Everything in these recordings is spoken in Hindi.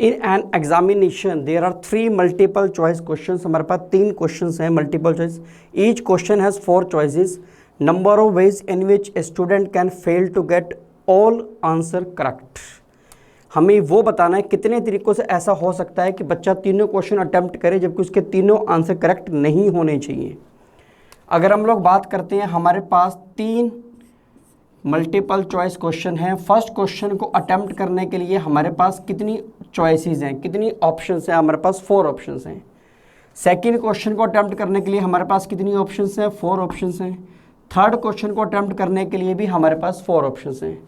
In an examination there are 3 multiple choice question, हमारे पास 3 क्वेश्चन हैं multiple choice. Each question has 4 choices. Number of ways in which a student can fail to get all answer correct. हमें वो बताना है कितने तरीक़ों से ऐसा हो सकता है कि बच्चा तीनों क्वेश्चन अटैम्प्ट करे जबकि उसके तीनों आंसर करेक्ट नहीं होने चाहिए। अगर हम लोग बात करते हैं, हमारे पास 3 मल्टीपल चॉइस क्वेश्चन हैं। फर्स्ट क्वेश्चन को अटैम्प्ट करने के लिए हमारे पास कितनी चॉइसेस हैं, कितनी ऑप्शंस हैं? हमारे पास 4 ऑप्शंस हैं। सेकंड क्वेश्चन को अटैम्प्ट करने के लिए हमारे पास कितनी ऑप्शंस हैं? 4 ऑप्शंस हैं। थर्ड क्वेश्चन को अटैम्प्ट करने के लिए भी हमारे पास 4 ऑप्शंस हैं।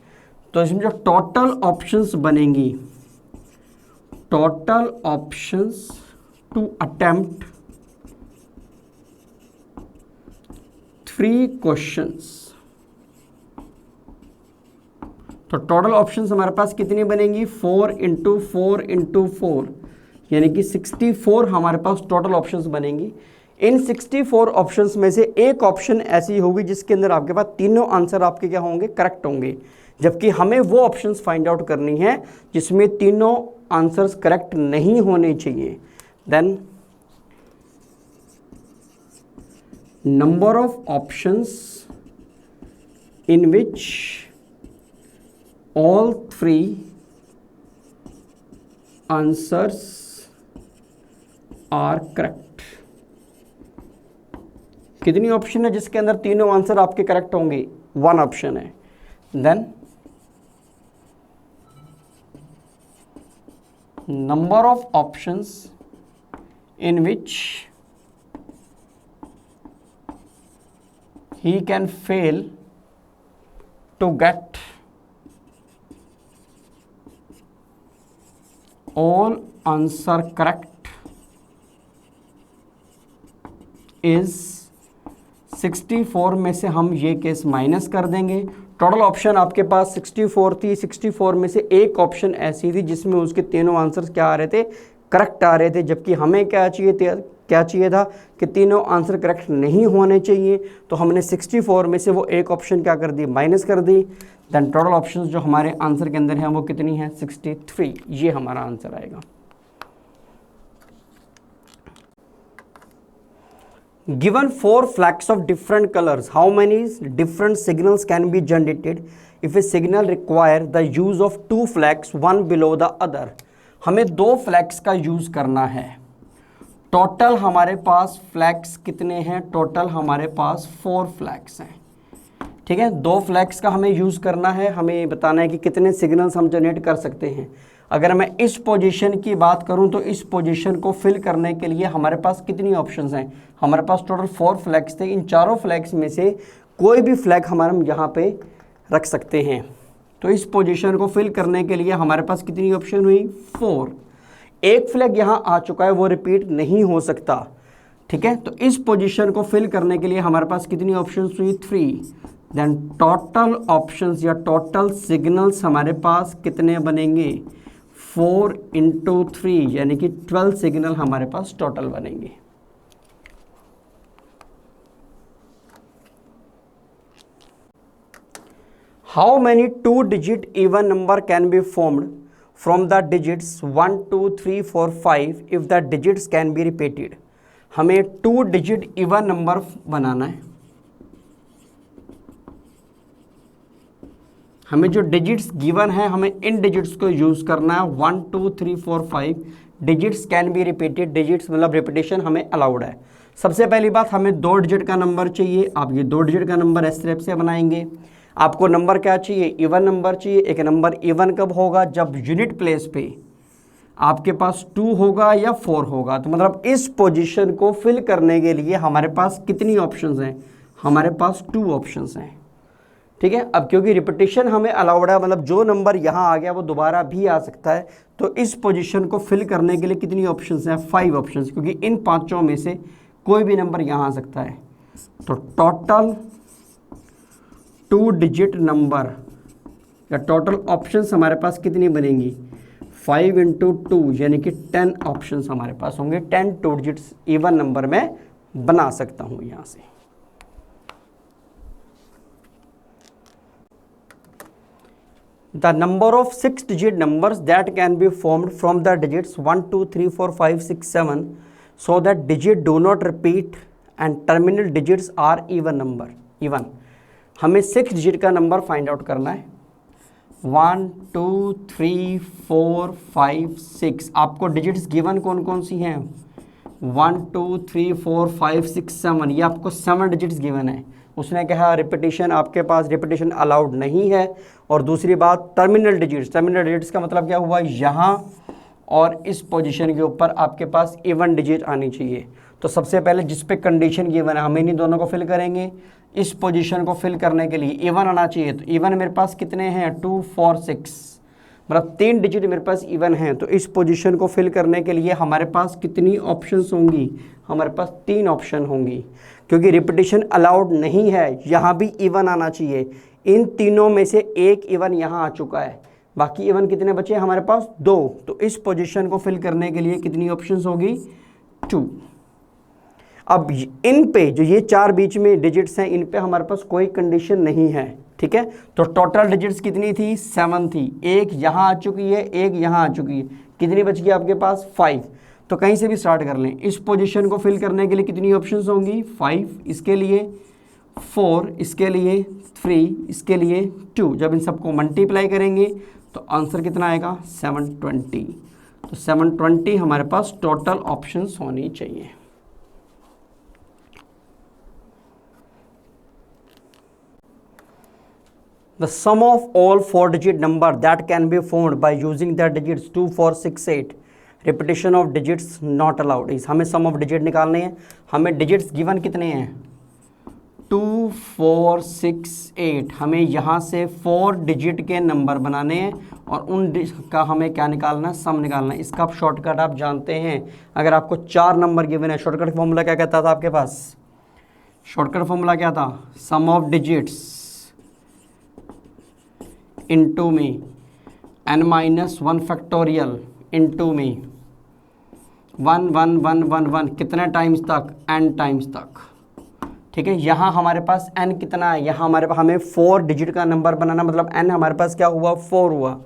तो इसमें जो टोटल ऑप्शंस बनेंगी, total options to attempt 3 questions, तो टोटल ऑप्शंस हमारे पास कितनी बनेंगी? 4 × 4 × 4, यानी कि 64 हमारे पास टोटल ऑप्शंस बनेंगी। इन 64 ऑप्शंस में से एक ऑप्शन ऐसी होगी जिसके अंदर आपके पास तीनों आंसर आपके क्या होंगे? करेक्ट होंगे। जबकि हमें वो ऑप्शंस फाइंड आउट करनी है जिसमें तीनों आंसर्स करेक्ट नहीं होने चाहिए। Then number of options in which all 3 answers are correct। कितनी ऑप्शन है जिसके अंदर तीनों आंसर आपके करेक्ट होंगे? 1 ऑप्शन है। Then number of options in which he can fail to get all answer correct is 64 में से हम ये केस माइनस कर देंगे। टोटल ऑप्शन आपके पास 64 थी, 64 में से एक ऑप्शन ऐसी थी जिसमें उसके तीनों आंसर्स क्या आ रहे थे? करेक्ट आ रहे थे। जबकि हमें क्या चाहिए था कि तीनों आंसर करेक्ट नहीं होने चाहिए। तो हमने 64 में से वो एक ऑप्शन क्या कर दी? माइनस कर दी। देन टोटल ऑप्शंस जो हमारे आंसर के अंदर हैं वो कितनी है? 63। ये हमारा आंसर आएगा। Given 4 flags of different colors, how many different signals can be generated if a signal require the use of 2 flags, one below the other? हमें 2 फ्लैग्स का यूज करना है। टोटल हमारे पास फ्लैग्स कितने हैं? टोटल हमारे पास 4 फ्लैग्स हैं। ठीक है, 2 फ्लैग्स का हमें यूज करना है। हमें बताना है कि कितने सिग्नल्स हम जनरेट कर सकते हैं। अगर मैं इस पोजीशन की बात करूं तो इस पोजीशन को फिल करने के लिए हमारे पास कितनी ऑप्शंस हैं? हमारे पास टोटल 4 फ्लैग्स थे। इन चारों फ्लैग्स में से कोई भी फ्लैग हम यहाँ पे रख सकते हैं। तो इस पोजीशन को फिल करने के लिए हमारे पास कितनी ऑप्शन हुई? 4। एक फ्लैग यहाँ आ चुका है, वो रिपीट नहीं हो सकता। ठीक है, तो इस पोजीशन को फिल करने के लिए हमारे पास कितनी ऑप्शंस हुई? 3। देन टोटल ऑप्शंस या टोटल सिग्नल्स हमारे पास कितने बनेंगे? 4 × 3, यानी कि 12 सिग्नल हमारे पास टोटल बनेंगे। How many 2 digit even number can be formed from the digits 1 2 3 4 5 if the digits can be repeated? हमें 2 डिजिट इवन नंबर बनाना है। हमें जो डिजिट्स गिवन है हमें इन डिजिट्स को यूज करना है। 1 2 3 4 5 digits can be repeated. Digits मतलब रिपीटेशन हमें अलाउड है। सबसे पहली बात, हमें 2 डिजिट का नंबर चाहिए। आप ये 2 डिजिट का नंबर इस तरह से बनाएंगे। आपको नंबर क्या चाहिए? इवन नंबर चाहिए। एक नंबर इवन कब होगा? जब यूनिट प्लेस पे आपके पास 2 होगा या 4 होगा। तो मतलब इस पोजीशन को फिल करने के लिए हमारे पास कितनी ऑप्शंस हैं? हमारे पास 2 ऑप्शंस हैं। ठीक है, अब क्योंकि रिपीटेशन हमें अलाउड है, मतलब जो नंबर यहाँ आ गया वो दोबारा भी आ सकता है। तो इस पोजीशन को फिल करने के लिए कितनी ऑप्शंस हैं? 5 ऑप्शंस, क्योंकि इन 5 में से कोई भी नंबर यहाँ आ सकता है। तो टोटल 2 डिजिट नंबर या टोटल ऑप्शंस हमारे पास कितनी बनेंगी? 5 × 2, यानी कि 10 ऑप्शंस हमारे पास होंगे। 10 2 डिजिट्स इवन नंबर में बना सकता हूँ यहाँ से। The number of 6 digit numbers that can be formed from the digits 1 2 3 4 5 6 7 so that digit do not repeat and terminal digits are even number. Even हमें 6 डिजिट का नंबर फाइंड आउट करना है। 1 2 3 4 5 6। आपको डिजिट्स गिवन कौन कौन सी हैं? 1 2 3 4 5 6 7। ये आपको 7 डिजिट्स गिवन है। उसने कहा रिपीटिशन, आपके पास रिपीटिशन अलाउड नहीं है। और दूसरी बात टर्मिनल डिजिट्स। टर्मिनल डिजिट्स का मतलब क्या हुआ? यहाँ और इस पोजीशन के ऊपर आपके पास इवन डिजिट आनी चाहिए। तो सबसे पहले जिस पे कंडीशन गिवन है हम इन्हीं दोनों को फिल करेंगे। इस पोजीशन को फिल करने के लिए इवन आना चाहिए। तो इवन मेरे पास कितने हैं? 2 4 6, मतलब 3 डिजिट मेरे पास इवन हैं। तो इस पोजीशन को फिल करने के लिए हमारे पास कितनी ऑप्शंस होंगी? हमारे पास 3 ऑप्शन होंगी, क्योंकि रिपीटिशन अलाउड नहीं है। यहाँ भी इवन आना चाहिए। इन तीनों में से एक इवन यहाँ आ चुका है, बाकी इवन कितने बचे हमारे पास? 2। तो इस पोजीशन को फिल करने के लिए कितनी ऑप्शंस होगी? 2। अब इन पे जो ये 4 बीच में डिजिट्स हैं, इन पे हमारे पास कोई कंडीशन नहीं है, ठीक है। तो टोटल डिजिट्स कितनी थी? 7 थी। एक यहाँ आ चुकी है, एक यहाँ आ चुकी है। कितनी बच गई आपके पास? 5। तो कहीं से भी स्टार्ट कर लें। इस पोजीशन को फिल करने के लिए कितनी ऑप्शंस होंगी? 5, इसके लिए 4, इसके लिए 3, इसके लिए 2। जब इन सबको मल्टीप्लाई करेंगे तो आंसर कितना आएगा? 720। तो 720 हमारे पास टोटल ऑप्शंस होनी चाहिए। The sum of all 4-digit number that can be formed by using the digits 2 4 6 8, repetition of digits not allowed is। हमें sum of digit निकालने हैं। हमें digits given कितने हैं? 2 4 6 8। हमें यहाँ से 4 डिजिट के नंबर बनाने हैं और उन का हमें क्या निकालना है? सम निकालना है। इसका आप शॉर्टकट आप जानते हैं। अगर आपको 4 नंबर गिवन है, शॉर्टकट फॉर्मूला क्या कहता था आपके पास? शॉर्टकट फॉर्मूला क्या था? सम ऑफ डिजिट्स इंटू में n-1 फैक्टोरियल इंटू में 1 1 1 1 1 कितने टाइम्स तक? n टाइम्स तक, ठीक है। यहाँ हमारे पास n कितना है? यहाँ हमारे पास हमें 4 डिजिट का नंबर बनाना, मतलब n हमारे पास क्या हुआ? 4 हुआ।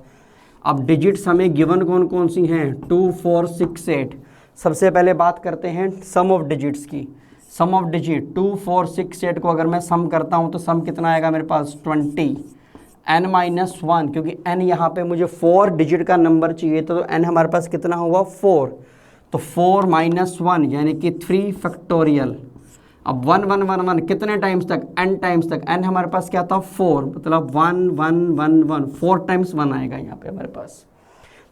अब डिजिट्स हमें गिवन कौन कौन सी हैं? 2 4 6 8। सबसे पहले बात करते हैं सम ऑफ डिजिट्स की। सम ऑफ डिजिट 2 4 6 8 को अगर मैं सम करता हूँ तो सम कितना आएगा मेरे पास? 20। n-1, क्योंकि n यहाँ पे मुझे 4 डिजिट का नंबर चाहिए था, तो n हमारे पास कितना हुआ? 4। तो 4 - 1 यानी कि 3 फैक्टोरियल। अब 1 1 1 1 कितने टाइम्स तक? n टाइम्स तक। n हमारे पास क्या था? 4, मतलब 1 1 1 1 4 टाइम्स 1 आएगा यहाँ पे हमारे पास।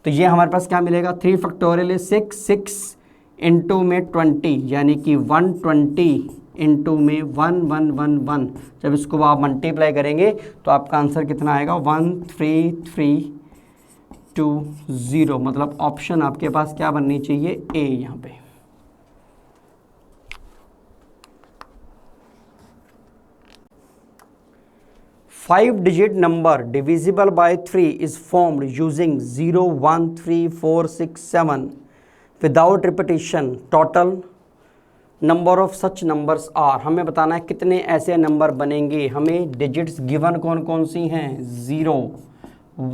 तो ये हमारे पास क्या मिलेगा? 3 फैक्टोरियल 6 6 इंटू में 20, यानी कि 120 इंटू में 1 1 1 1। जब इसको आप मल्टीप्लाई करेंगे तो आपका आंसर कितना आएगा? 13320। मतलब ऑप्शन आपके पास क्या बननी चाहिए? ए। यहाँ पे 5 digit number divisible by 3 is formed using 0 1 3 4 6 7 without repetition. Total number of such numbers are. हमें बताना है कितने ऐसे नंबर बनेंगे। हमें डिजिट्स गिवन कौन कौन सी हैं? 0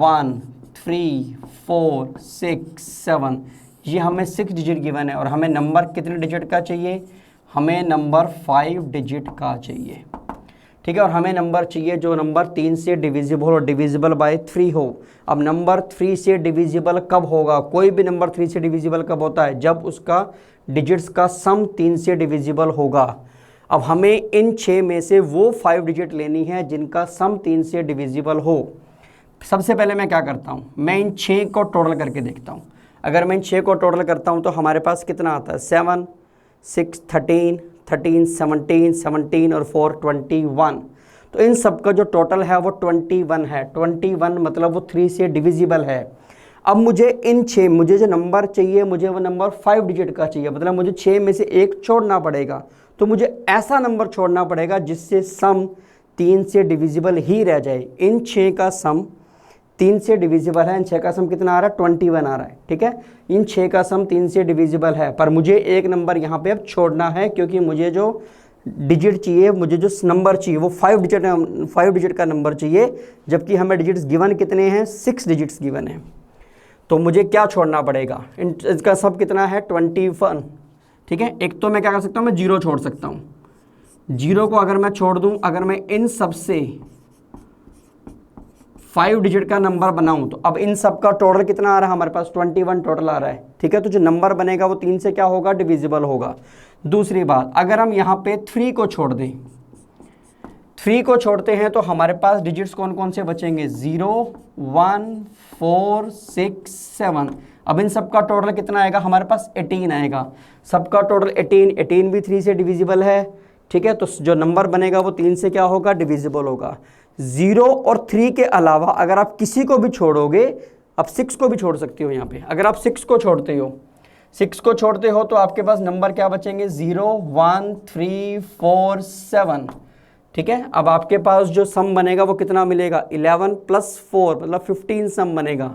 1 3 4 6 7। ये हमें 6 डिजिट गिवन है और हमें नंबर कितने डिजिट का चाहिए? हमें नंबर 5 डिजिट का चाहिए, ठीक है। और हमें नंबर चाहिए जो नंबर 3 से डिविजिबल और डिविजिबल बाय 3 हो। अब नंबर 3 से डिविजिबल कब होगा? कोई भी नंबर 3 से डिविजिबल कब होता है? जब उसका डिजिट्स का सम 3 से डिविजिबल होगा। अब हमें इन 6 में से वो 5 डिजिट लेनी है जिनका सम 3 से डिविजिबल हो। सबसे पहले मैं क्या करता हूँ? मैं इन 6 को टोटल करके देखता हूँ। अगर मैं इन 6 को टोटल करता हूँ तो हमारे पास कितना आता है? 7 6 13 13 17 17 और 4 21। तो इन सब का जो टोटल है वो 21 है। 21 मतलब वो 3 से डिविजिबल है। अब मुझे इन 6, मुझे जो नंबर चाहिए मुझे वो नंबर 5 डिजिट का चाहिए, मतलब मुझे 6 में से एक छोड़ना पड़ेगा। तो मुझे ऐसा नंबर छोड़ना पड़ेगा जिससे सम 3 से डिविजिबल ही रह जाए। इन 6 का सम 3 से डिविजिबल है। इन 6 का सम कितना आ रहा है? 21 आ रहा है, ठीक है। इन 6 का सम 3 से डिविजिबल है, पर मुझे एक नंबर यहाँ पे अब छोड़ना है, क्योंकि मुझे जो डिजिट चाहिए, मुझे जो नंबर चाहिए वो 5 डिजिट का नंबर चाहिए, जबकि हमें डिजिट्स गिवन कितने हैं, 6 डिजिट्स गिवन है। तो मुझे क्या छोड़ना पड़ेगा, इसका सब कितना है 21। ठीक है, एक तो मैं क्या कर सकता हूँ, मैं 0 छोड़ सकता हूँ। 0 को अगर मैं छोड़ दूँ, अगर मैं इन सब से 5 डिजिट का नंबर बनाऊं, तो अब इन सब का टोटल कितना आ रहा है हमारे पास, 21 टोटल आ रहा है। ठीक है, तो जो नंबर बनेगा वो 3 से क्या होगा, डिविजिबल होगा। दूसरी बात, अगर हम यहाँ पे 3 को छोड़ दें, 3 को छोड़ते हैं तो हमारे पास डिजिट्स कौन कौन से बचेंगे, 0 1 4 6 7। अब इन सब का टोटल कितना आएगा हमारे पास, 18 आएगा। सबका टोटल 18 भी 3 से डिविजिबल है। ठीक है, तो जो नंबर बनेगा वो 3 से क्या होगा, डिविजिबल होगा। 0 और 3 के अलावा अगर आप किसी को भी छोड़ोगे, अब 6 को भी छोड़ सकते हो यहाँ पे। अगर आप 6 को छोड़ते हो, 6 को छोड़ते हो तो आपके पास नंबर क्या बचेंगे, 0 1 3 4 7। ठीक है, अब आपके पास जो सम बनेगा वो कितना मिलेगा, 11 + 4 मतलब 15 सम बनेगा।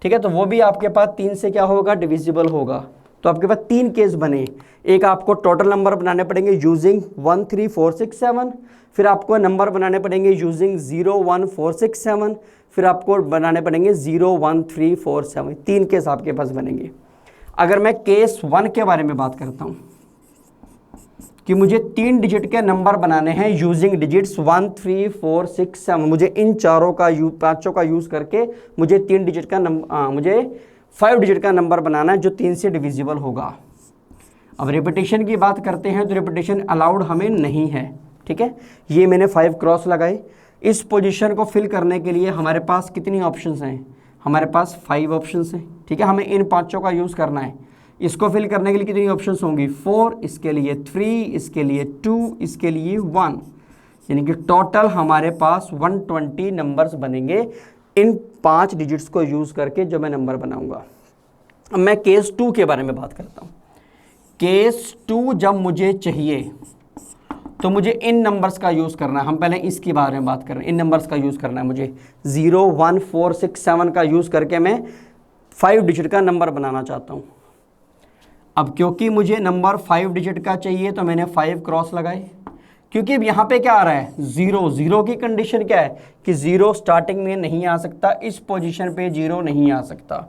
ठीक है, तो वो भी आपके पास 3 से क्या होगा, डिविजिबल होगा। तो आपके पास 3 केस बने। एक आपको टोटल नंबर बनाने पड़ेंगे यूजिंग 1 3 4 6 7, फिर आपको नंबर बनाने पड़ेंगे यूजिंग 0 1 4 6 7, फिर आपको बनाने पड़ेंगे 0 1 3 4 7। 3 केस आपके पास बनेंगे। अगर मैं केस 1 के बारे में बात करता हूँ कि मुझे 3 डिजिट के नंबर बनाने हैं यूजिंग डिजिट्स 1 3 4 6 7, मुझे इन पांचों का यूज़ करके मुझे 3 डिजिट का मुझे 5 डिजिट का नंबर बनाना है जो 3 से डिविजिबल होगा। अब रिपीटेशन की बात करते हैं तो रिपीटेशन अलाउड हमें नहीं है। ठीक है, ये मैंने 5 क्रॉस लगाए। इस पोजीशन को फिल करने के लिए हमारे पास कितनी ऑप्शंस हैं, हमारे पास 5 ऑप्शंस हैं। ठीक है, हमें इन पांचों का यूज़ करना है। इसको फिल करने के लिए कितनी ऑप्शंस होंगी, 4, इसके लिए 3, इसके लिए 2, इसके लिए 1, यानी कि टोटल हमारे पास 120 नंबर्स बनेंगे इन 5 डिजिट्स को यूज़ करके जो मैं नंबर बनाऊंगा। अब मैं केस 2 के बारे में बात करता हूँ। केस 2 जब मुझे चाहिए तो मुझे इन नंबर्स का यूज़ करना है। हम पहले इसके बारे में बात कर रहे हैं, इन नंबर्स का यूज़ करना है मुझे। 0 1 4 6 7 का यूज़ करके मैं 5 डिजिट का नंबर बनाना चाहता हूँ। अब क्योंकि मुझे नंबर 5 डिजिट का चाहिए तो मैंने 5 क्रॉस लगाए, क्योंकि अब यहाँ पे क्या आ रहा है, 0 की कंडीशन क्या है कि 0 स्टार्टिंग में नहीं आ सकता, इस पोजीशन पे 0 नहीं आ सकता।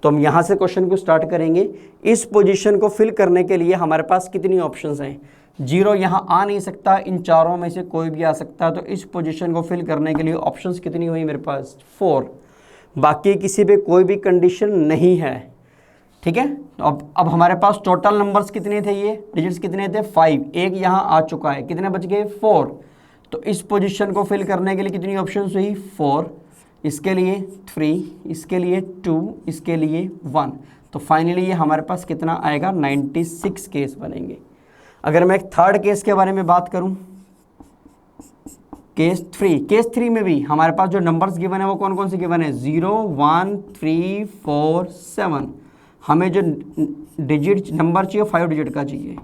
तो हम यहाँ से क्वेश्चन को स्टार्ट करेंगे। इस पोजीशन को फिल करने के लिए हमारे पास कितनी ऑप्शंस हैं, 0 यहाँ आ नहीं सकता, इन चारों में से कोई भी आ सकता है। तो इस पोजीशन को फिल करने के लिए ऑप्शंस कितनी हुई मेरे पास, 4। बाकी किसी पे कोई भी कंडीशन नहीं है। ठीक है, तो अब हमारे पास टोटल नंबर्स कितने थे, ये डिजिट्स कितने थे, 5। एक यहाँ आ चुका है, कितने बच गए, 4। तो इस पोजीशन को फिल करने के लिए कितनी ऑप्शंस हुई, 4, इसके लिए 3, इसके लिए 2, इसके लिए 1। तो फाइनली ये हमारे पास कितना आएगा, 96 केस बनेंगे। अगर मैं एक थर्ड केस के बारे में बात करूं, केस 3 में भी हमारे पास जो नंबर्स गिवन है वो कौन कौन से गिवन है, 0 1 3 4 7। हमें जो डिजिट नंबर चाहिए 5 डिजिट का चाहिए।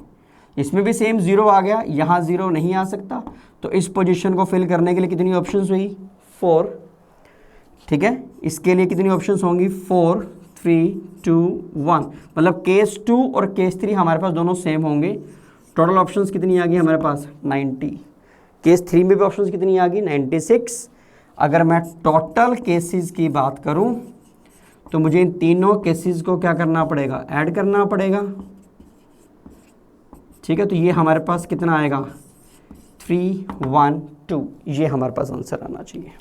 इसमें भी सेम 0 आ गया, यहाँ 0 नहीं आ सकता। तो इस पोजीशन को फिल करने के लिए कितनी ऑप्शंस हुई, 4। ठीक है, इसके लिए कितनी ऑप्शंस होंगी, 4 3 2 1। मतलब केस 2 और केस 3 हमारे पास दोनों सेम होंगे। टोटल ऑप्शंस कितनी आ गई हमारे पास, 90। केस 3 में भी ऑप्शंस कितनी आ गई, 96। अगर मैं टोटल केसेस की बात करूं तो मुझे इन तीनों केसेस को क्या करना पड़ेगा, ऐड करना पड़ेगा। ठीक है, तो ये हमारे पास कितना आएगा, 312। ये हमारे पास आंसर आना चाहिए।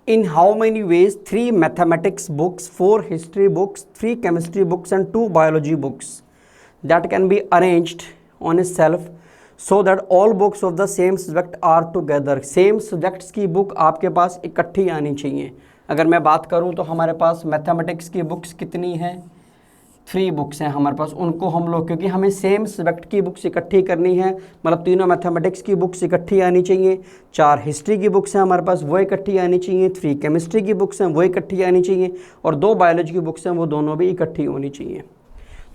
In how many ways 3 mathematics books, 4 history books, 3 chemistry books and 2 biology books that can be arranged on a shelf so that all books of the same subject are together? Same subjects की बुक आपके पास इकट्ठी आनी चाहिए। अगर मैं बात करूं तो हमारे पास मैथमेटिक्स की बुक्स कितनी हैं, 3 बुक्स हैं हमारे पास। उनको हम लोग, क्योंकि हमें सेम सब्जेक्ट की बुक्स इकट्ठी करनी है, मतलब तीनों मैथमेटिक्स की बुक्स इकट्ठी आनी चाहिए। 4 हिस्ट्री की बुक्स हैं हमारे पास, वो इकट्ठी आनी चाहिए। 3 केमिस्ट्री की बुक्स हैं, वो इकट्ठी आनी चाहिए। और 2 बायोलॉजी की बुक्स हैं, वो दोनों भी इकट्ठी होनी चाहिए।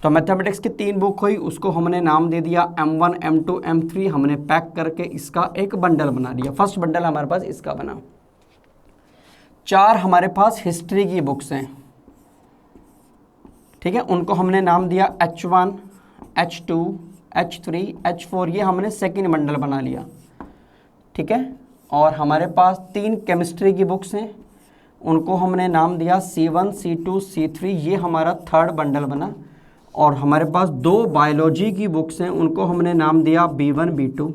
तो मैथमेटिक्स की 3 बुक हुई, उसको हमने नाम दे दिया M1 M2 M3। हमने पैक करके इसका एक बंडल बना दिया। फर्स्ट बंडल हमारे पास इसका बना। 4 हमारे पास हिस्ट्री की बुक्स हैं, ठीक है, उनको हमने नाम दिया H1, H2, H3, H4, ये हमने सेकेंड बंडल बना लिया। ठीक है, और हमारे पास 3 केमिस्ट्री की बुक्स हैं, उनको हमने नाम दिया C1, C2, C3, ये हमारा थर्ड बंडल बना। और हमारे पास 2 बायोलॉजी की बुक्स हैं, उनको हमने नाम दिया B1, B2,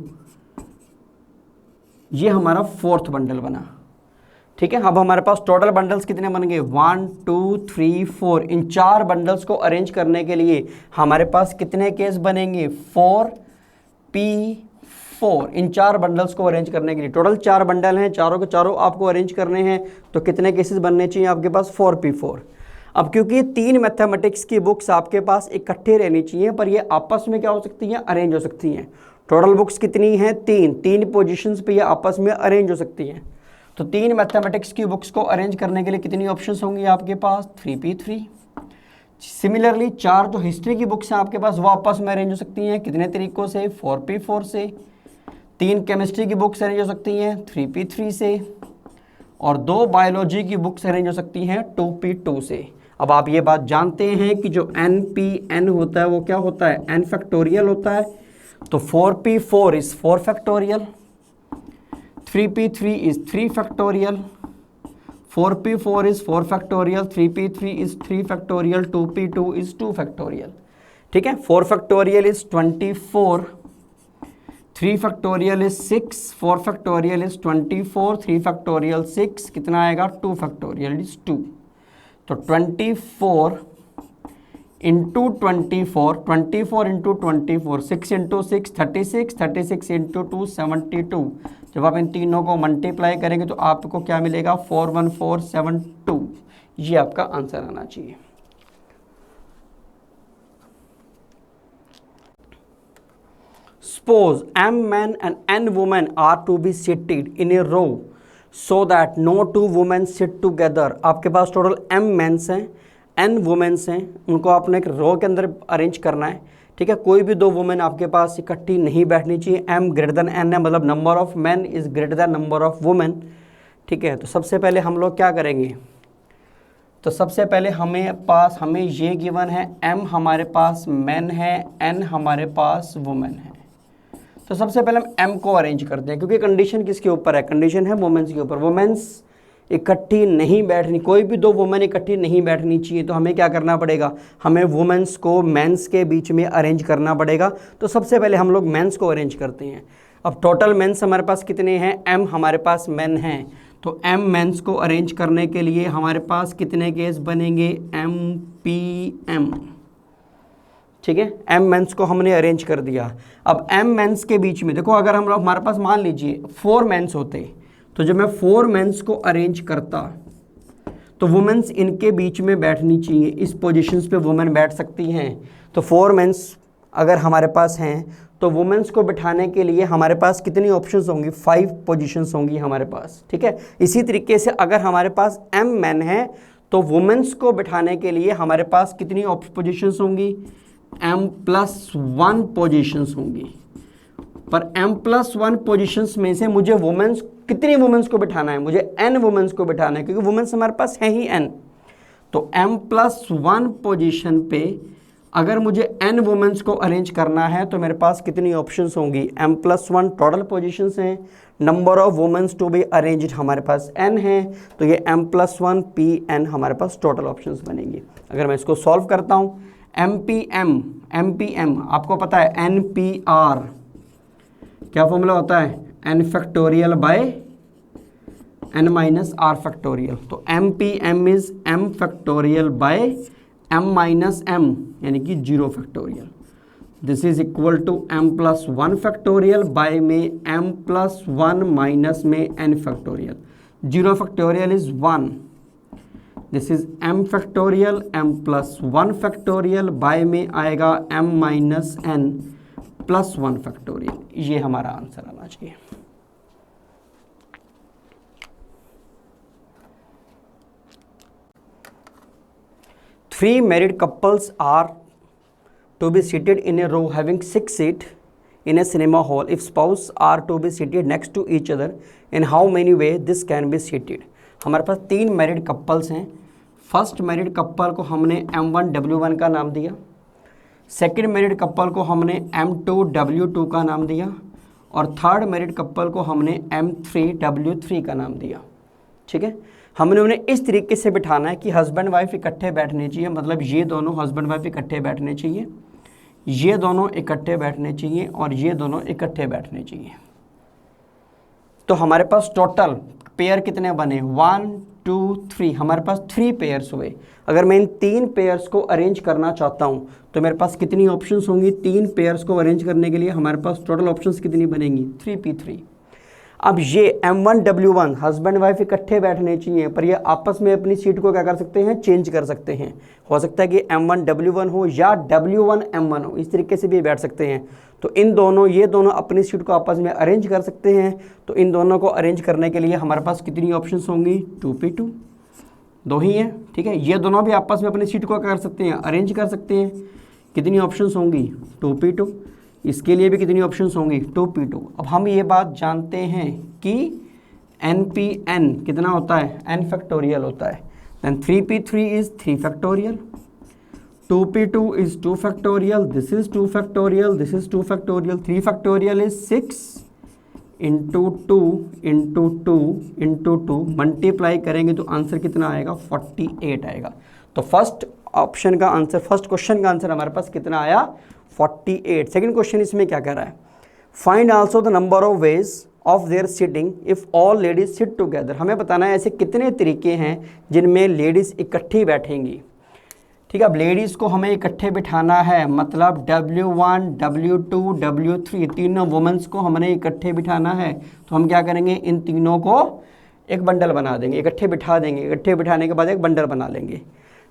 ये हमारा फोर्थ बंडल बना। ठीक है, अब हमारे पास टोटल बंडल्स कितने बन गए? 1, 2, 3, 4। इन 4 बंडल्स को अरेंज करने के लिए हमारे पास कितने केस बनेंगे? 4p4। इन 4 बंडल्स को अरेंज करने के लिए टोटल 4 बंडल हैं, चारों के चारों आपको अरेंज करने हैं, तो कितने केसेस बनने चाहिए आपके पास? 4p4। अब क्योंकि 3 मैथमेटिक्स की बुक्स आपके पास इकट्ठे रहनी चाहिए, पर ये आपस में क्या हो सकती हैं? अरेंज हो सकती हैं। टोटल बुक्स कितनी हैं? 3 पोजीशंस पे ये आपस में अरेंज हो सकती हैं। तो 3 मैथमेटिक्स की बुक्स को अरेंज करने के लिए कितनी ऑप्शंस होंगी आपके पास? 3p3। सिमिलरली 4 जो हिस्ट्री की बुक्स हैं आपके पास वो आपस में अरेंज हो सकती हैं, कितने तरीकों से? 4p4 से। 3 केमिस्ट्री की बुक्स अरेंज हो सकती हैं 3p3 से, और 2 बायोलॉजी की बुक्स अरेंज हो सकती हैं 2p2 से। अब आप ये बात जानते हैं कि जो npn होता है वो क्या होता है? n फैक्टोरियल होता है। तो 4p4 is 4 factorial, 3p3 is 3 factorial, 4p4 is 4 factorial, 3p3 is 3 factorial, 2p2 is 2 factorial. ठीक है, 4 factorial is 24, 3 factorial is 6, 4 factorial is 24, 3 factorial 6, कितना आएगा? 2 फैक्टोरियल इज 2। तो 24 इंटू 24, 24 इंटू 24, 6 इंटू 6 36, 36 इंटू 2 72। जब आप इन तीनों को मल्टीप्लाई करेंगे तो आपको क्या मिलेगा? 41472। ये आपका आंसर आना चाहिए। Suppose m men and n women are to be seated in a row so that no 2 women sit together। आपके पास टोटल m मेंस हैं, n वुमेन्स हैं, उनको आपने एक रो के अंदर अरेंज करना है। ठीक है, कोई भी 2 वुमेन आपके पास इकट्ठी नहीं बैठनी चाहिए। m ग्रेटर देन n है, मतलब number of man is greater than number of women. ठीक है, तो सबसे पहले हम लोग क्या करेंगे? तो सबसे पहले हमें ये गिवन है, m हमारे पास मैन है, n हमारे पास वुमेन है। तो सबसे पहले हम m को अरेंज करते हैं, क्योंकि कंडीशन किसके ऊपर है? कंडीशन है वुमेन्स के ऊपर। वुमेन्स इकट्ठी नहीं बैठनी, कोई भी 2 वुमेन इकट्ठी नहीं बैठनी चाहिए। तो हमें क्या करना पड़ेगा? हमें वुमेन्स को मेंस के बीच में अरेंज करना पड़ेगा। तो सबसे पहले हम लोग मेंस को अरेंज करते हैं। अब टोटल मेंस हमारे पास कितने हैं? m हमारे पास मेन हैं, तो m मेंस को अरेंज करने के लिए हमारे पास कितने केस बनेंगे? m ठीक है, m मेंस को हमने अरेंज कर दिया। अब m मेंस के बीच में देखो, अगर हम लोग हमारे पास मान लीजिए 4 मेंस होते, तो जब मैं 4 मेंस को अरेंज करता तो वुमेन्स इनके बीच में बैठनी चाहिए, इस पोजीशंस पे वुमेन बैठ सकती हैं। तो 4 मेंस अगर हमारे पास हैं तो वुमेन्स को बिठाने के लिए हमारे पास कितनी ऑप्शंस होंगी? 5 पोजीशंस होंगी हमारे पास। ठीक है, इसी तरीके से अगर हमारे पास m मैन है तो वुमेन्स को बिठाने के लिए हमारे पास कितनी पोजीशंस होंगी? m+1 पोजीशंस होंगी। पर m+1 पोजीशंस में से मुझे वुमेन्स कितनी वुमेन्स को बिठाना है? मुझे n वुमेन्स को बिठाना है, क्योंकि वुमेन्स हमारे पास है ही n। तो m+1 पोजीशन पे अगर मुझे n वुमेन्स को अरेंज करना है तो मेरे पास कितनी ऑप्शंस होंगी? m+1 टोटल पोजीशंस हैं, number of womens to be arranged हमारे पास n है, तो ये m+1 pn हमारे पास टोटल ऑप्शंस बनेंगी। अगर मैं इसको सॉल्व करता हूँ, MPM आपको पता है NPR क्या फॉर्मूला होता है? n factorial by n minus r factorial. तो MPM is m factorial by m minus m, यानी कि 0 factorial. This is equal to m+1 factorial by में m+1 माइनस में n factorial. 0 factorial is 1, this is m factorial, m+1 factorial by में आएगा m माइनस n +1 फैक्टोरियल। ये हमारा आंसर आना चाहिए। Three married couples are to be seated in a row having 6 seats in a cinema hall. If spouse are to be seated next to each other, in how many way this can be seated? हमारे पास 3 मैरिड कपल्स हैं, फर्स्ट मैरिड कपल को हमने M1W1 का नाम दिया, सेकंड मैरिड कपल को हमने M2W2 का नाम दिया और थर्ड मैरिड कपल को हमने M3W3 का नाम दिया। ठीक है, हमने उन्हें इस तरीके से बिठाना है कि हस्बैंड वाइफ इकट्ठे बैठने चाहिए, मतलब ये दोनों हस्बैंड वाइफ इकट्ठे बैठने चाहिए, ये दोनों इकट्ठे बैठने चाहिए और ये दोनों इकट्ठे बैठने चाहिए। तो हमारे पास टोटल पेयर कितने बने, 1 2 3, हमारे पास 3 पेयर्स हुए। अगर मैं इन 3 पेयर्स को अरेंज करना चाहता हूँ तो मेरे पास कितनी ऑप्शंस होंगी, 3 पेयर्स को अरेंज करने के लिए हमारे पास टोटल ऑप्शंस कितनी बनेंगी, 3p3। अब ये M1W1 हस्बैंड वाइफ इकट्ठे बैठने चाहिए, पर ये आपस में अपनी सीट को क्या कर सकते हैं, चेंज कर सकते हैं। हो सकता है कि M1W1 हो या W1M1 हो, इस तरीके से भी बैठ सकते हैं। तो इन दोनों, ये दोनों अपनी सीट को आपस में अरेंज कर सकते हैं। तो इन दोनों को अरेंज करने के लिए हमारे पास कितनी ऑप्शंस होंगी, 2p2, 2 ही है। ठीक है, ये दोनों भी आपस में अपनी सीट को क्या कर सकते हैं, अरेंज कर सकते हैं। कितनी ऑप्शंस होंगी, 2p2। इसके लिए भी कितनी ऑप्शंस होंगी, 2p2। अब हम ये बात जानते हैं कि npn कितना होता है, n फैक्टोरियल होता है। Then 3p3 is 3 factorial, 2p2 is 2 factorial, this is 2 factorial, this is 2 factorial, 3 factorial is 6 into 2 into 2 into 2, multiply करेंगे तो आंसर कितना आएगा, 48 आएगा। तो फर्स्ट ऑप्शन का आंसर, फर्स्ट क्वेश्चन का आंसर हमारे पास कितना आया, 48। सेकंड क्वेश्चन इसमें क्या कह रहा है, find also the number of ways of their sitting if all ladies sit together. हमें बताना है ऐसे कितने तरीके हैं जिनमें लेडीज इकट्ठी बैठेंगी। ठीक है, अब लेडीज को हमें इकट्ठे बिठाना है, मतलब W1 W2 W3 तीनों वुमेन्स को हमने इकट्ठे बिठाना है। तो हम क्या करेंगे, इन तीनों को एक बंडल बना देंगे, इकट्ठे बिठा देंगे, इकट्ठे बिठाने के बाद एक बंडल बना लेंगे।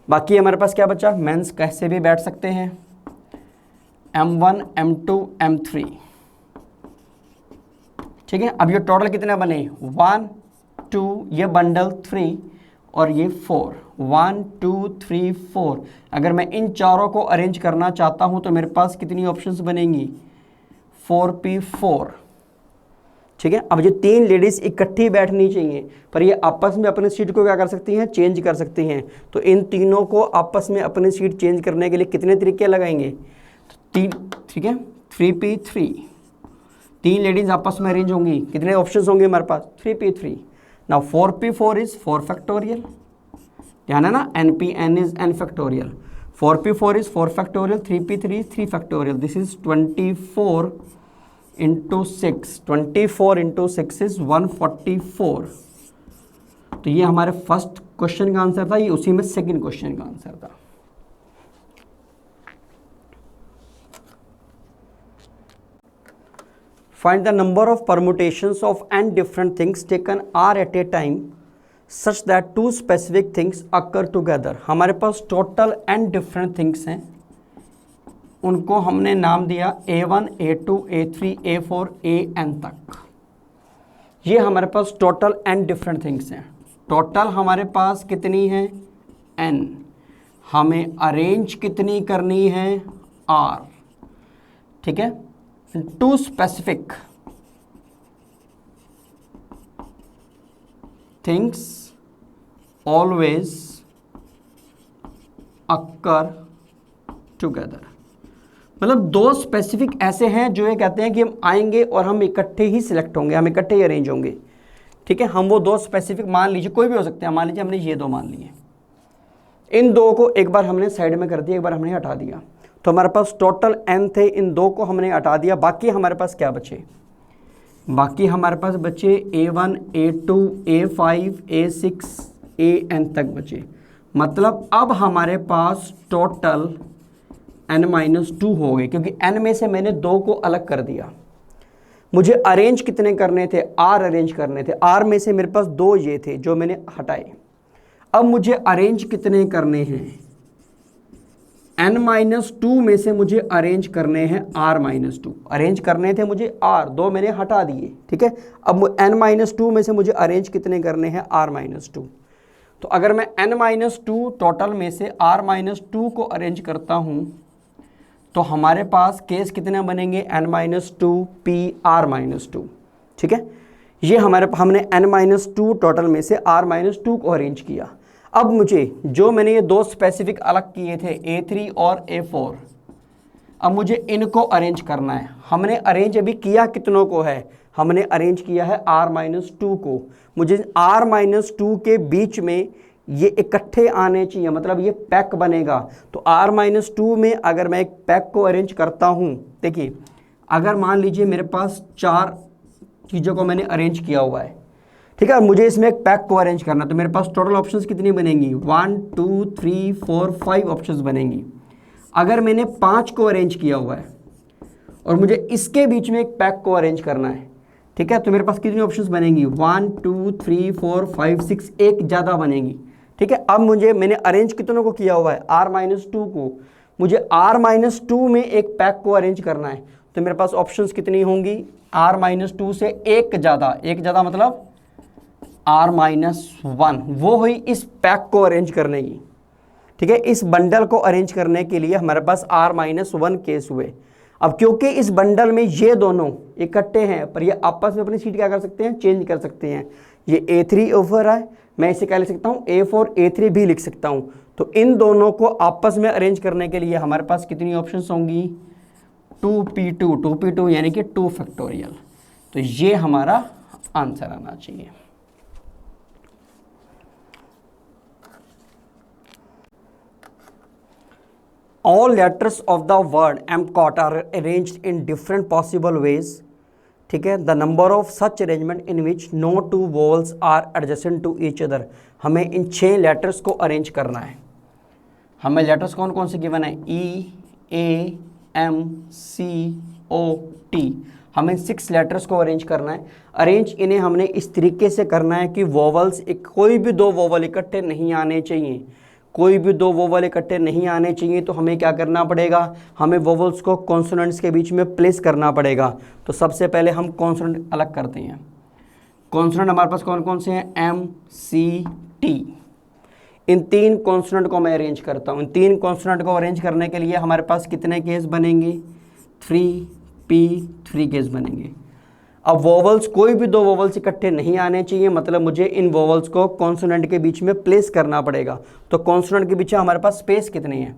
बाकी हमारे पास क्या बचा, मेंस कैसे भी बैठ सकते हैं, M1 M2 M3। ठीक है, अब ये टोटल कितने बने, 1 2, ये बंडल 3 और ये 4, 1 2 3 4। अगर मैं इन चारों को अरेंज करना चाहता हूं तो मेरे पास कितनी ऑप्शंस बनेंगी, 4p4। ठीक है, अब ये 3 लेडीज इकट्ठी बैठनी चाहिए, पर ये आपस में अपनी सीट को क्या कर सकती हैं, चेंज कर सकती हैं। तो इन तीनों को आपस में अपनी सीट चेंज करने के लिए कितने तरीके लगाएंगे, 3। ठीक है, 3p3, 3 लेडीज आपस में अरेंज होंगी, कितने ऑप्शंस होंगे हमारे पास, 3p3। Now 4p4 is 4 factorial, ध्यान है ना, npn is n factorial, 4p4 is 4 factorial, 3p3 is 3 factorial, this is 24 into 6, 24 into 6 is 144। तो ये हमारे फर्स्ट क्वेश्चन का आंसर था, ये उसी में सेकंड क्वेश्चन का आंसर था। Find the number of permutations of n different things taken r at a time such that 2 specific things occur together। हमारे पास टोटल n different things हैं, उनको हमने नाम दिया A1 A2 A3 A4 AN तक। ये हमारे पास टोटल n different things हैं। टोटल हमारे पास कितनी है, n। हमें अरेंज कितनी करनी है, r। ठीक है, 2 specific things always occur together। मतलब 2 स्पेसिफिक ऐसे हैं जो ये कहते हैं कि हम आएंगे और हम इकट्ठे ही सिलेक्ट होंगे, हम इकट्ठे ही अरेंज होंगे। ठीक है, हम वो 2 स्पेसिफिक, मान लीजिए कोई भी हो सकते हैं, मान लीजिए हमने ये 2 मान लिए, इन 2 को एक बार हमने साइड में कर दिया, एक बार हमने हटा दिया, तो हमारे पास टोटल n थे, इन 2 को हमने हटा दिया, बाकी हमारे पास क्या बचे, बाकी हमारे पास बचे A1 A2 A5 A6 AN तक बचे। मतलब अब हमारे पास टोटल n-2 हो गए, क्योंकि n में से मैंने 2 को अलग कर दिया। मुझे अरेंज कितने करने थे, r अरेंज करने थे, r में से मेरे पास 2 ये थे जो मैंने हटाए। अब मुझे अरेंज कितने करने हैं, n-2 में से मुझे अरेंज करने हैं r-2। अरेंज करने थे मुझे r, 2 मैंने हटा दिए। ठीक है, अब n-2 में से मुझे अरेंज कितने करने हैं, r-2। तो अगर मैं n-2 टोटल में से r-2 को अरेंज करता हूं तो हमारे पास केस कितने बनेंगे, n-2 p r-2। ठीक है, ये हमने n-2 टोटल में से r-2 को अरेंज किया। अब मुझे जो मैंने ये दो स्पेसिफिक अलग किए थे A3 और A4, अब मुझे इनको अरेंज करना है। हमने अरेंज अभी किया कितनों को है, हमने अरेंज किया है R-2 को। मुझे R-2 के बीच में ये इकट्ठे आने चाहिए, मतलब ये पैक बनेगा। तो R-2 में अगर मैं एक पैक को अरेंज करता हूँ, देखिए अगर मान लीजिए मेरे पास 4 चीज़ों को मैंने अरेंज किया हुआ है, ठीक है, मुझे इसमें एक पैक को अरेंज करना, तो मेरे पास टोटल ऑप्शंस कितनी बनेंगी, 1 2 3 4 5 ऑप्शंस बनेंगी। अगर मैंने 5 को अरेंज किया हुआ है और मुझे इसके बीच में एक पैक को अरेंज करना है, ठीक है, तो मेरे पास कितनी ऑप्शंस बनेंगी, 1 2 3 4 5 6, एक ज़्यादा बनेगी। ठीक है, अब मैंने अरेंज कितनों को किया हुआ है, R-2 को। मुझे R-2 में एक पैक को अरेंज करना है, तो मेरे पास ऑप्शंस कितनी होंगी, R-2 से एक ज़्यादा मतलब R-1, वो हुई इस पैक को अरेंज करने की। ठीक है, इस बंडल को अरेंज करने के लिए हमारे पास R-1 केस हुए। अब क्योंकि इस बंडल में ये दोनों इकट्ठे हैं, पर ये आपस में अपनी सीट क्या कर सकते हैं, चेंज कर सकते हैं। ये A3 ओवर है, मैं इसे क्या लिख सकता हूँ, A4 A3 भी लिख सकता हूँ। तो इन दोनों को आपस में अरेंज करने के लिए हमारे पास कितनी ऑप्शंस होंगी, 2p2 यानी कि 2 फैक्टोरियल। तो ये हमारा आंसर आना चाहिए। All letters of the word MCOT are arranged in different possible ways. ठीक है, the number of such arrangement in which no two vowels are adjacent to each other. हमें इन 6 लेटर्स को अरेंज करना है। हमें लेटर्स कौन कौन से गिवन है, E A M C O T। हमें 6 लेटर्स को अरेंज करना है। अरेंज इन्हें हमने इस तरीके से करना है कि वोवल्स, कोई भी 2 वोवल इकट्ठे नहीं आने चाहिए, कोई भी 2 वोवल इकट्ठे नहीं आने चाहिए। तो हमें क्या करना पड़ेगा, हमें वोवल्स को कॉन्सोनेंट्स के बीच में प्लेस करना पड़ेगा। तो सबसे पहले हम कॉन्सोनेंट अलग करते हैं। कॉन्सोनेंट हमारे पास कौन कौन से हैं, M C T। इन 3 कॉन्सोनेंट को मैं अरेंज करता हूँ। इन 3 कॉन्सोनेंट को अरेंज करने के लिए हमारे पास कितने केस बनेंगे, 3p3 केस बनेंगे। अब वोवल्स, कोई भी 2 वोवल्स इकट्ठे नहीं आने चाहिए, मतलब मुझे इन वोवल्स को कॉन्सोनेंट के बीच में प्लेस करना पड़ेगा। तो कॉन्सोनेंट के बीच में हमारे पास स्पेस कितने हैं,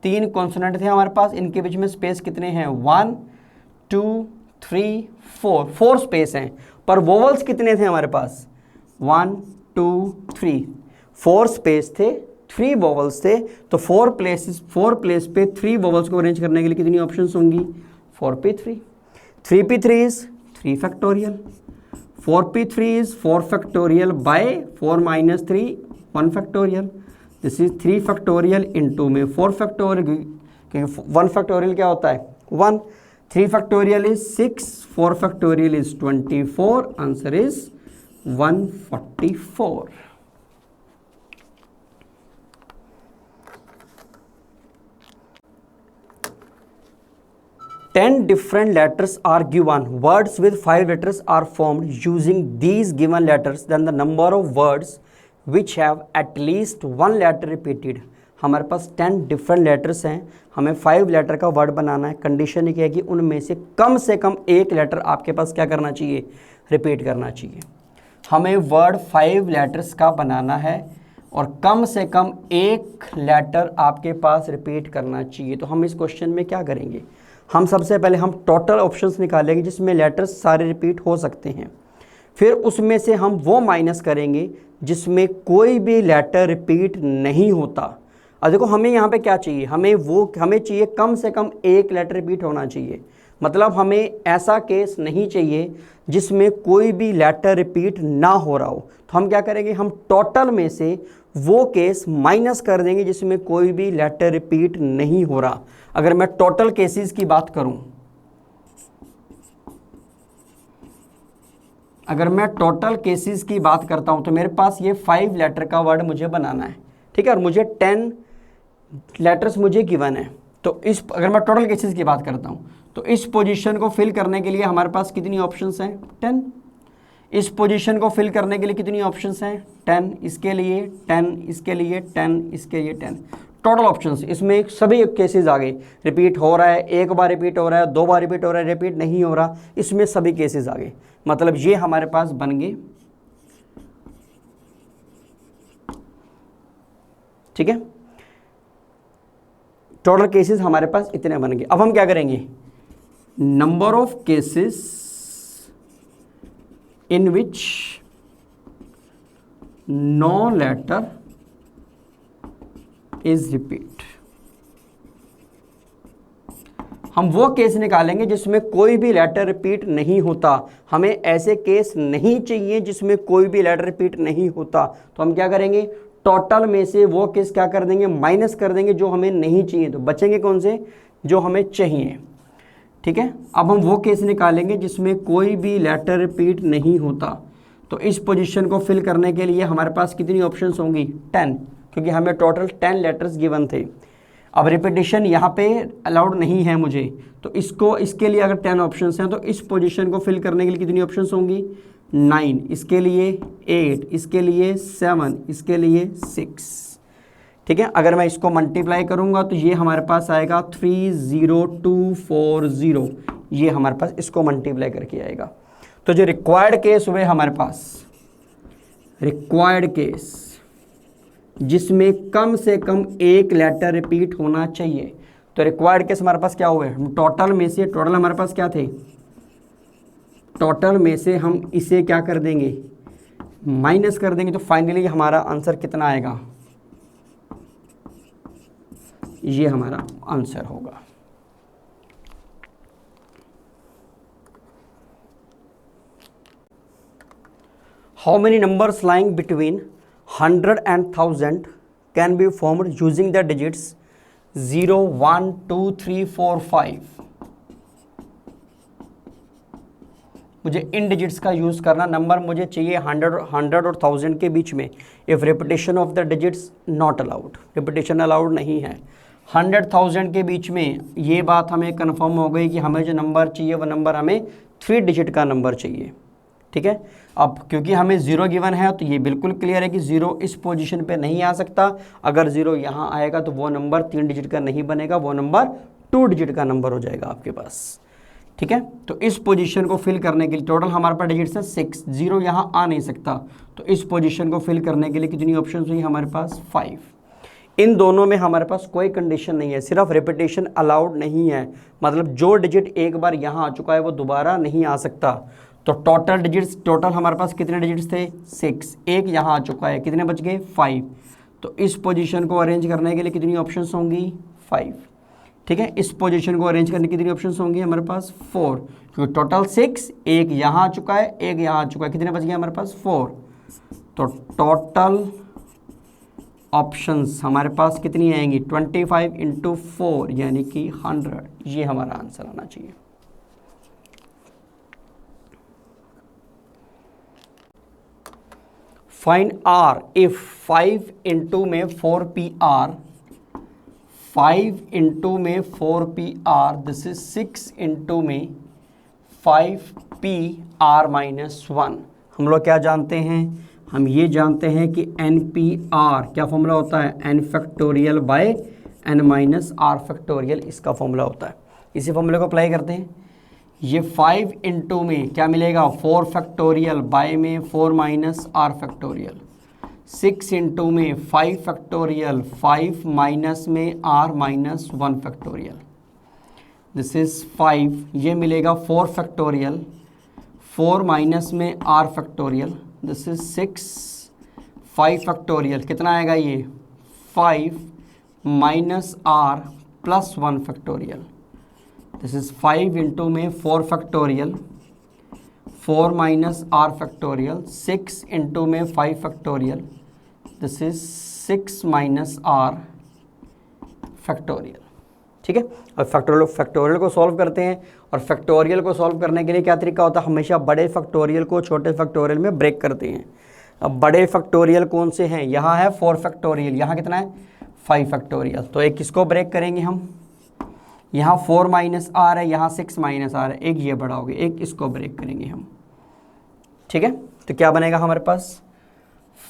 3 कॉन्सोनेंट थे हमारे पास, इनके बीच में स्पेस कितने हैं, 1 2 3 4 स्पेस हैं। पर वोवल्स कितने थे हमारे पास, 1 2 3, 4 स्पेस थे, 3 वोवल्स थे। तो 4 प्लेस पे 3 वोवल्स को अरेंज करने के लिए कितनी ऑप्शंस होंगी, 4p3। 3p3 is 3 factorial, 4p3 is 4 factorial by 4 minus 3 1 factorial। This is 3 factorial into में 4 फैक्टोरियल, क्योंकि 1 फैक्टोरियल क्या होता है, 1। 3 factorial is 6, 4 factorial is 24, answer is 144। Ten different letters are given. Words with 5 letters are formed using these given letters. Then the number of words which have at least 1 letter repeated. हमारे पास 10 डिफरेंट लेटर्स हैं, हमें 5 लेटर का वर्ड बनाना है। कंडीशन ये क्या है कि उनमें से कम एक लेटर आपके पास क्या करना चाहिए, रिपीट करना चाहिए। हमें वर्ड 5 लेटर्स का बनाना है और कम से कम एक लेटर आपके पास रिपीट करना चाहिए। तो हम इस क्वेश्चन में क्या करेंगे, हम सबसे पहले हम टोटल ऑप्शंस निकालेंगे जिसमें लेटर्स सारे रिपीट हो सकते हैं। फिर उसमें से हम वो माइनस करेंगे जिसमें कोई भी लेटर रिपीट नहीं होता। अब देखो हमें यहाँ पे क्या चाहिए, हमें चाहिए कम से कम एक लेटर रिपीट होना चाहिए। मतलब हमें ऐसा केस नहीं चाहिए जिसमें कोई भी लेटर रिपीट ना हो रहा हो। तो हम क्या करेंगे, हम टोटल में से वो केस माइनस कर देंगे जिसमें कोई भी लेटर रिपीट नहीं हो रहा। अगर मैं टोटल केसेस की बात करूं, अगर मैं टोटल केसेस की बात करता हूं तो मेरे पास ये 5 लेटर का वर्ड मुझे बनाना है, ठीक है, और मुझे 10 लेटर्स मुझे गिवन है। तो अगर मैं टोटल केसेस की बात करता हूं तो इस पोजीशन को फिल करने के लिए हमारे पास कितनी ऑप्शंस हैं, 10। इस पोजीशन को फिल करने के लिए कितनी ऑप्शंस हैं, 10। इसके लिए 10, इसके लिए 10, इसके लिए 10। टोटल ऑप्शंस, इसमें सभी केसेस आ गए। रिपीट हो रहा है, एक बार रिपीट हो रहा है, 2 बार रिपीट हो रहा है, रिपीट नहीं हो रहा, इसमें सभी केसेस आ गए। मतलब ये हमारे पास बन गए ठीक है, टोटल केसेस हमारे पास इतने बन गए। अब हम क्या करेंगे, number of cases in which no letter is repeat. हम वो केस निकालेंगे जिसमें कोई भी लेटर रिपीट नहीं होता। हमें ऐसे केस नहीं चाहिए जिसमें कोई भी लेटर रिपीट नहीं होता। तो हम क्या करेंगे, टोटल में से वो केस क्या कर देंगे, माइनस कर देंगे जो हमें नहीं चाहिए। तो बचेंगे कौन से, जो हमें चाहिए। ठीक है, अब हम वो केस निकालेंगे जिसमें कोई भी लेटर रिपीट नहीं होता। तो इस पोजीशन को फिल करने के लिए हमारे पास कितनी ऑप्शंस होंगी, 10, क्योंकि हमें टोटल 10 लेटर्स गिवन थे। अब रिपीटिशन यहाँ पे अलाउड नहीं है मुझे, तो इसके लिए अगर 10 ऑप्शंस हैं तो इस पोजीशन को फिल करने के लिए कितनी ऑप्शंस होंगी, 9, इसके लिए 8, इसके लिए 7, इसके लिए 6। ठीक है, अगर मैं इसको मल्टीप्लाई करूंगा तो ये हमारे पास आएगा 30240, ये हमारे पास इसको मल्टीप्लाई करके आएगा। तो जो रिक्वायर्ड केस हुए हमारे पास, रिक्वायर्ड केस जिसमें कम से कम एक लेटर रिपीट होना चाहिए, तो रिक्वायर्ड केस हमारे पास क्या हुए, टोटल में से, टोटल हमारे पास क्या थे, टोटल में से हम इसे क्या कर देंगे, माइनस कर देंगे। तो फाइनली हमारा आंसर कितना आएगा, ये हमारा आंसर होगा। How many numbers lying between 100 and 1000 can be formed using the digits 0, 1, 2, 3, 4, 5। मुझे इन डिजिट्स का यूज करना, नंबर मुझे चाहिए 100 और 1000 के बीच में। If repetition of the digits not allowed, repetition allowed नहीं है। 100,000 के बीच में ये बात हमें कंफर्म हो गई कि हमें जो नंबर चाहिए वो नंबर हमें 3 डिजिट का नंबर चाहिए। ठीक है, अब क्योंकि हमें 0 गिवन है तो ये बिल्कुल क्लियर है कि 0 इस पोजीशन पे नहीं आ सकता। अगर 0 यहाँ आएगा तो वो नंबर 3 डिजिट का नहीं बनेगा, वो नंबर 2 डिजिट का नंबर हो जाएगा आपके पास। ठीक है, तो इस पोजीशन को फिल करने के लिए टोटल हमारे पास डिजिट्स है 6, 0 यहाँ आ नहीं सकता। तो इस पोजीशन को फिल करने के लिए कितनी ऑप्शन हुई हमारे पास, 5। इन दोनों में हमारे पास कोई कंडीशन नहीं है, सिर्फ रिपीटेशन अलाउड नहीं है। मतलब जो डिजिट एक बार यहाँ आ चुका है वो दोबारा नहीं आ सकता। तो टोटल डिजिट्स, टोटल हमारे पास कितने डिजिट्स थे, 6, एक यहाँ आ चुका है, कितने बच गए, 5। तो इस पोजीशन को अरेंज करने के लिए कितनी ऑप्शंस होंगी, 5। ठीक है, इस पोजीशन को अरेंज करने की कितनी ऑप्शंस होंगी हमारे पास, 4, क्योंकि टोटल 6, एक यहाँ आ चुका है, एक यहाँ आ चुका है, कितने बच गए हमारे पास, 4। तो टोटल ऑप्शंस हमारे पास कितनी आएंगी, 25 × 4 यानी कि 100। ये हमारा आंसर आना चाहिए। फाइंड R इफ 5 × में 4PR, 5 × में 4PR, दिस इज 6 × में 5PR -1। हम लोग क्या जानते हैं, हम ये जानते हैं कि NPR क्या फॉर्मूला होता है, n factorial by n minus r factorial, इसका फॉर्मूला होता है। इसी फॉर्मूले को अप्लाई करते हैं। ये 5 × में क्या मिलेगा, 4 फैक्टोरियल, बाय में 4 माइनस r फैक्टोरियल, 6 × में 5 फैक्टोरियल, 5 माइनस में r minus 1 factorial, this is 5। ये मिलेगा 4 फैक्टोरियल, 4 माइनस में r factorial, this is 6, 5 factorial, कितना आएगा ये, 5 minus r plus 1 factorial, this is 5 × में 4 फैक्टोरियल, 4 माइनस r फैक्टोरियल, 6 × में 5 factorial, this is 6 minus r factorial. ठीक है, और फैक्टोरियल को सॉल्व करते हैं। और फैक्टोरियल को सॉल्व करने के लिए क्या तरीका होता है, हमेशा बड़े फैक्टोरियल को छोटे फैक्टोरियल में ब्रेक करते हैं। अब बड़े फैक्टोरियल कौन से हैं, यहाँ है 4 फैक्टोरियल, यहाँ कितना है 5 फैक्टोरियल। तो एक किसको ब्रेक करेंगे हम, यहाँ 4 माइनस r है, यहाँ 6 माइनस r है, एक ये बड़ा हो गया, एक इसको ब्रेक करेंगे हम। ठीक है, तो क्या बनेगा हमारे पास,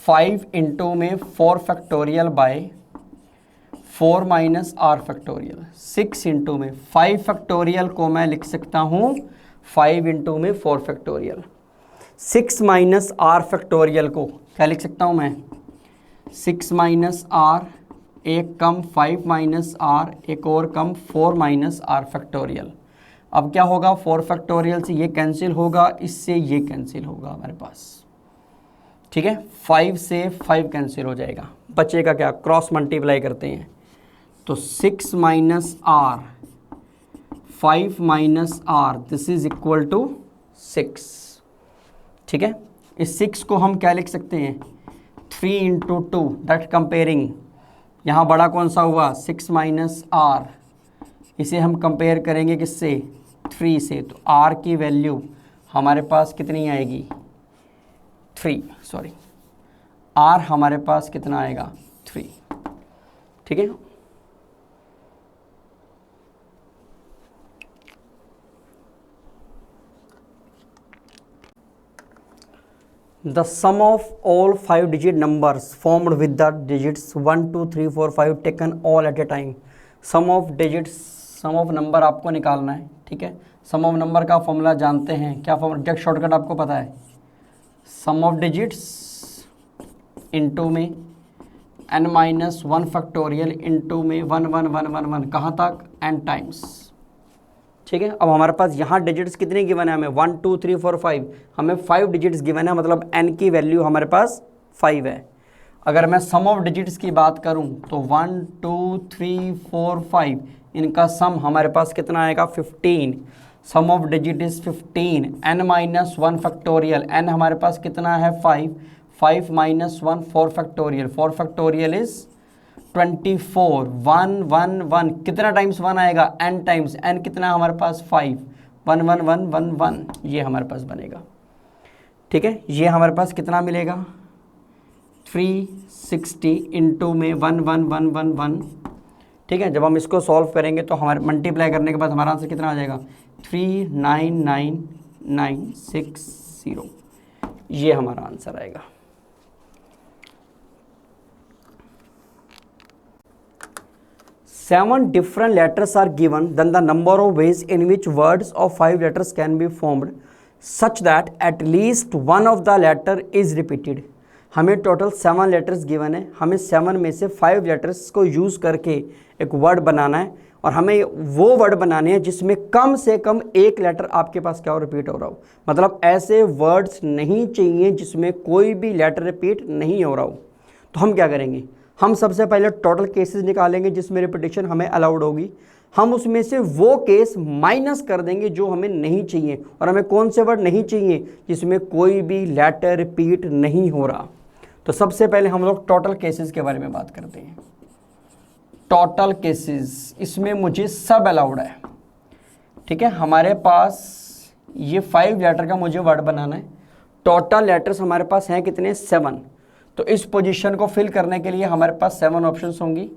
5 × में 4 factorial by 4 minus r factorial, 6 × में 5 फैक्टोरियल को मैं लिख सकता हूँ 5 × में 4 फैक्टोरियल, 6 माइनस r फैक्टोरियल को क्या लिख सकता हूँ मैं, 6 माइनस r एक कम 5 माइनस आर, एक और कम 4 माइनस आर फैक्टोरियल। अब क्या होगा, 4 फैक्टोरियल से ये कैंसिल होगा, इससे ये कैंसिल होगा हमारे पास, ठीक है। 5 से 5 कैंसिल हो जाएगा, बचेगा क्या, क्रॉस मल्टीप्लाई करते हैं तो 6 minus r 5 minus r this is equal to 6, ठीक है। इस 6 को हम क्या लिख सकते हैं, 3 इंटू 2, दैट कंपेयरिंग, यहाँ बड़ा कौन सा हुआ 6 माइनस आर, इसे हम कंपेयर करेंगे किससे, 3 से, तो आर की वैल्यू हमारे पास कितनी आएगी, 3, सॉरी आर हमारे पास कितना आएगा 3, ठीक है। The sum of all 5 digit numbers formed with the digits 1 2 3 4 5 taken all at a time। sum of digits, sum of number आपको निकालना है, ठीक है। sum of number का फॉर्मूला जानते हैं, क्या फॉर्मूला, एग्जैक्ट शॉर्टकट आपको पता है, sum of digits इनटू में n माइनस 1 फैक्टोरियल इनटू में 1 1 1 1 1 कहाँ तक n टाइम्स, ठीक है। अब हमारे पास यहाँ डिजिट्स कितने गिवन है, हमें 1 2 3 4 5, हमें 5 डिजिट्स गिवन है, मतलब n की वैल्यू हमारे पास 5 है। अगर मैं सम ऑफ डिजिट्स की बात करूँ तो 1 2 3 4 5 इनका सम हमारे पास कितना आएगा 15, sum of digit is 15, n minus 1 factorial, n हमारे पास कितना है 5, 5 माइनस 1 4 फैक्टोरियल, 4 फैक्टोरियल इज 24, 1 1 1 कितना टाइम्स 1 आएगा, n टाइम्स, n कितना हमारे पास 5, 1 1 1 1 1 ये हमारे पास बनेगा, ठीक है। ये हमारे पास कितना मिलेगा 360 इंटू में 1 1 1 1 1, ठीक है। जब हम इसको सॉल्व करेंगे तो हमारे मल्टीप्लाई करने के बाद हमारा आंसर कितना आ जाएगा 399960, ये हमारा आंसर आएगा। Seven different letters are given, then the number of ways in which words of 5 letters can be formed such that at least one of the letter is repeated। हमें टोटल 7 लेटर्स गिवन है, हमें 7 में से 5 लेटर्स को यूज़ करके एक वर्ड बनाना है, और हमें वो वर्ड बनाने हैं जिसमें कम से कम एक लेटर आपके पास क्या हो, रिपीट हो रहा हो। मतलब ऐसे वर्ड्स नहीं चाहिए जिसमें कोई भी लेटर रिपीट नहीं हो रहा हो। तो हम क्या करेंगे, हम सबसे पहले टोटल केसेस निकालेंगे जिसमें रिपीटिशन हमें अलाउड होगी, हम उसमें से वो केस माइनस कर देंगे जो हमें नहीं चाहिए, और हमें कौन से वर्ड नहीं चाहिए, जिसमें कोई भी लेटर रिपीट नहीं हो रहा। तो सबसे पहले हम लोग टोटल केसेस के बारे में बात करते हैं। टोटल केसेस, इसमें मुझे सब अलाउड है, ठीक है। हमारे पास ये 5 लेटर का मुझे वर्ड बनाना है, टोटल लेटर्स हमारे पास हैं कितने 7, तो इस पोजीशन को फिल करने के लिए हमारे पास 7 ऑप्शंस होंगी,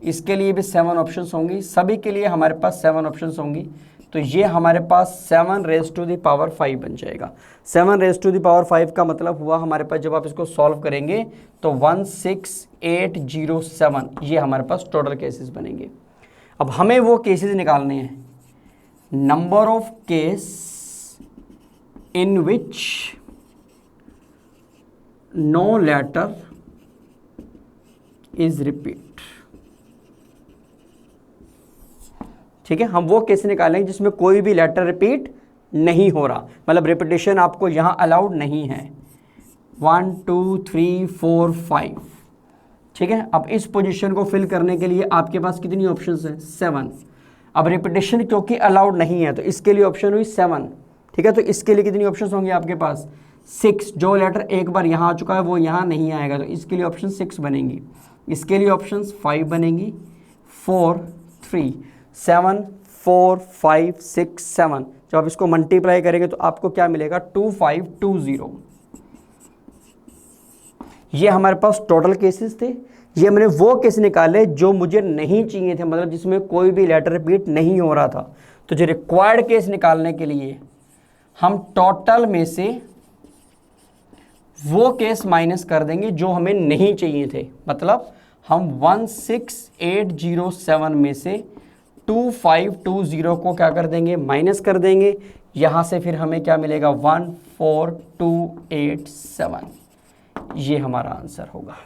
इसके लिए भी 7 ऑप्शंस होंगी, सभी के लिए हमारे पास 7 ऑप्शंस होंगी। तो ये हमारे पास 7 रेज़ टू द पावर 5 बन जाएगा। 7 रेज़ टू द पावर 5 का मतलब हुआ हमारे पास, जब आप इसको सॉल्व करेंगे तो 16807, ये हमारे पास टोटल केसेस बनेंगे। अब हमें वो केसेस निकालने हैं, number of case in which no letter is repeat, ठीक है। हम वो केस निकालेंगे जिसमें कोई भी लेटर रिपीट नहीं हो रहा, मतलब रिपीटेशन आपको यहां अलाउड नहीं है। 1 2 3 4 5, ठीक है। अब इस पोजीशन को फिल करने के लिए आपके पास कितनी ऑप्शंस हैं 7। अब रिपीटेशन क्योंकि अलाउड नहीं है तो इसके लिए ऑप्शन हुई 7, ठीक है। तो इसके लिए कितनी ऑप्शंस होंगे आपके पास 6, जो लेटर एक बार यहाँ आ चुका है वो यहाँ नहीं आएगा, तो इसके लिए ऑप्शन 6 बनेंगी। इसके लिए ऑप्शंस 5 बनेंगी, 4 3 7 4 5 6 7। जब आप इसको मल्टीप्लाई करेंगे तो आपको क्या मिलेगा 2520। ये हमारे पास टोटल केसेस थे। ये मैंने वो केस निकाले जो मुझे नहीं चाहिए थे, मतलब जिसमें कोई भी लेटर रिपीट नहीं हो रहा था। तो जो रिक्वायर्ड केस निकालने के लिए हम टोटल में से वो केस माइनस कर देंगे जो हमें नहीं चाहिए थे, मतलब हम 16807 में से 2520 को क्या कर देंगे, माइनस कर देंगे। यहाँ से फिर हमें क्या मिलेगा 14287, ये हमारा आंसर होगा।